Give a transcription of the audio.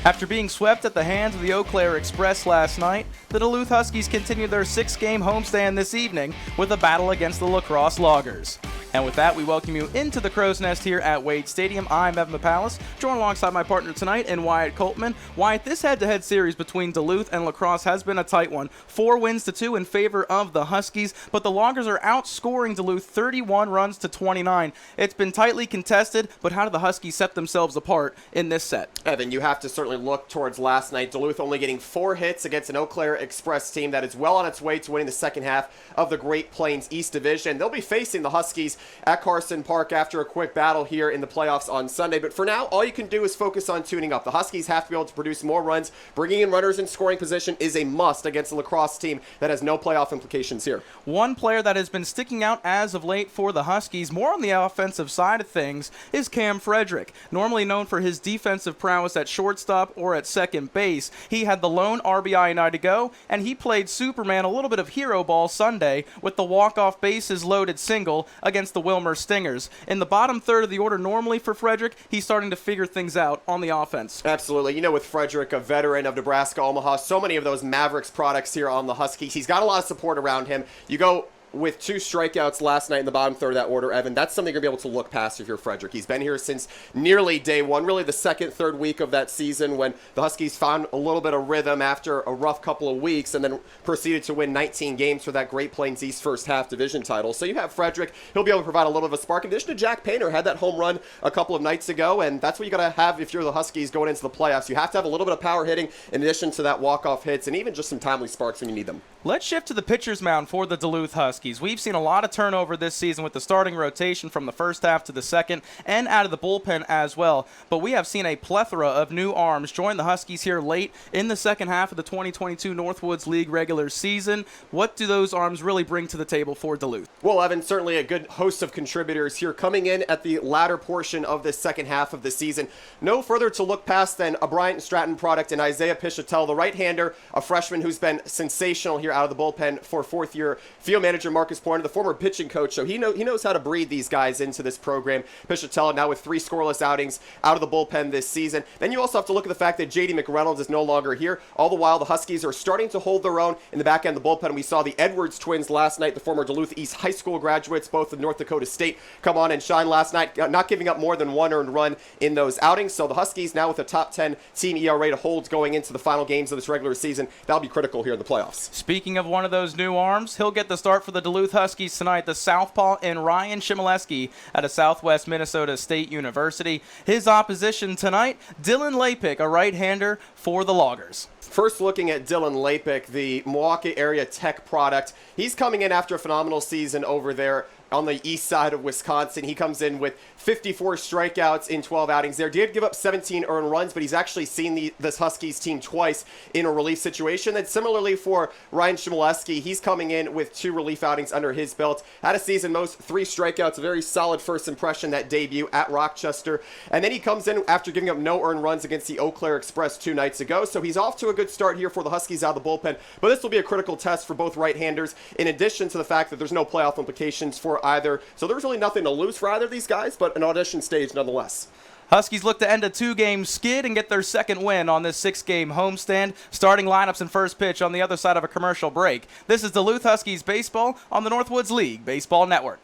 After being swept at the hands of the Eau Claire Express last night, the Duluth Huskies continue their 6-game homestand this evening with a battle against the Crosse Loggers. And with that, we welcome you into the Crow's Nest here at Wade Stadium. I'm Evan Papalis, joined alongside my partner tonight in Wyatt Coltman. Wyatt, this head-to-head series between Duluth and La Crosse has been a tight one. 4 wins to 2 in favor of the Huskies, but the Loggers are outscoring Duluth 31 runs to 29. It's been tightly contested, but how did the Huskies set themselves apart in this set? Evan, you have to certainly look towards last night. Duluth only getting 4 hits against an Eau Claire Express team that is well on its way to winning the second half of the Great Plains East Division. They'll be facing the Huskies at Carson Park after a quick battle here in the playoffs on Sunday. But for now, all you can do is focus on tuning up. The Huskies have to be able to produce more runs. Bringing in runners in scoring position is a must against the La Crosse team that has no playoff implications here. One player that has been sticking out as of late for the Huskies, more on the offensive side of things, is Cam Frederick. Normally known for his defensive prowess at shortstop or at second base, he had the lone RBI night ago, and he played Superman a little bit of hero ball Sunday with the walk-off bases loaded single against the Wilmer Stingers. In the bottom third of the order normally for Frederick, he's starting to figure things out on the offense. Absolutely. You know, with Frederick, a veteran of Nebraska Omaha, so many of those Mavericks products here on the Huskies, he's got a lot of support around him. You go with 2 strikeouts last night in the bottom third of that order, Evan, that's something you're going to be able to look past if you're Frederick. He's been here since nearly day one, really the second, third week of that season when the Huskies found a little bit of rhythm after a rough couple of weeks and then proceeded to win 19 games for that Great Plains East first half division title. So you have Frederick. He'll be able to provide a little bit of a spark. In addition to Jack Painter, had that home run a couple of nights ago, and that's what you got to have if you're the Huskies going into the playoffs. You have to have a little bit of power hitting in addition to that walk-off hits and even just some timely sparks when you need them. Let's shift to the pitcher's mound for the Duluth Huskies. We've seen a lot of turnover this season with the starting rotation from the first half to the second and out of the bullpen as well. But we have seen a plethora of new arms join the Huskies here late in the second half of the 2022 Northwoods League regular season. What do those arms really bring to the table for Duluth? Well, Evan, certainly a good host of contributors here coming in at the latter portion of this second half of the season. No further to look past than a Bryant Stratton product and Isaiah Pichatel, the right-hander, a freshman who's been sensational here out of the bullpen for fourth-year field manager Marcus Pointer, the former pitching coach, so he knows how to breed these guys into this program. Pichatel now with 3 scoreless outings out of the bullpen this season. Then you also have to look at the fact that J.D. McReynolds is no longer here. All the while, the Huskies are starting to hold their own in the back end of the bullpen. We saw the Edwards twins last night, the former Duluth East High School graduates, both of North Dakota State, come on and shine last night, not giving up more than 1 earned run in those outings. So the Huskies now with a top 10 team ERA to hold going into the final games of this regular season. That'll be critical here in the playoffs. Speaking of one of those new arms, he'll get the start for the Duluth Huskies tonight, the southpaw and Ryan Chmielewski out of Southwest Minnesota State University. His opposition tonight, Dylan Lapik, a right-hander for the Loggers. First looking at Dylan Lapik, the Milwaukee area tech product. He's coming in after a phenomenal season over there on the east side of Wisconsin. He comes in with 54 strikeouts in 12 outings there. Did give up 17 earned runs, but he's actually seen this Huskies team twice in a relief situation. And similarly for Ryan Chmielewski, he's coming in with 2 relief outings under his belt. Had a season most 3 strikeouts, a very solid first impression that debut at Rochester. And then he comes in after giving up no earned runs against the Eau Claire Express 2 nights ago. So he's off to a good start here for the Huskies out of the bullpen. But this will be a critical test for both right-handers, in addition to the fact that there's no playoff implications for either. So there's really nothing to lose for either of these guys, but an audition stage nonetheless. Huskies look to end a 2-game skid and get their second win on this 6-game homestand. Starting lineups and first pitch on the other side of a commercial break. This is Duluth Huskies baseball on the Northwoods League Baseball Network.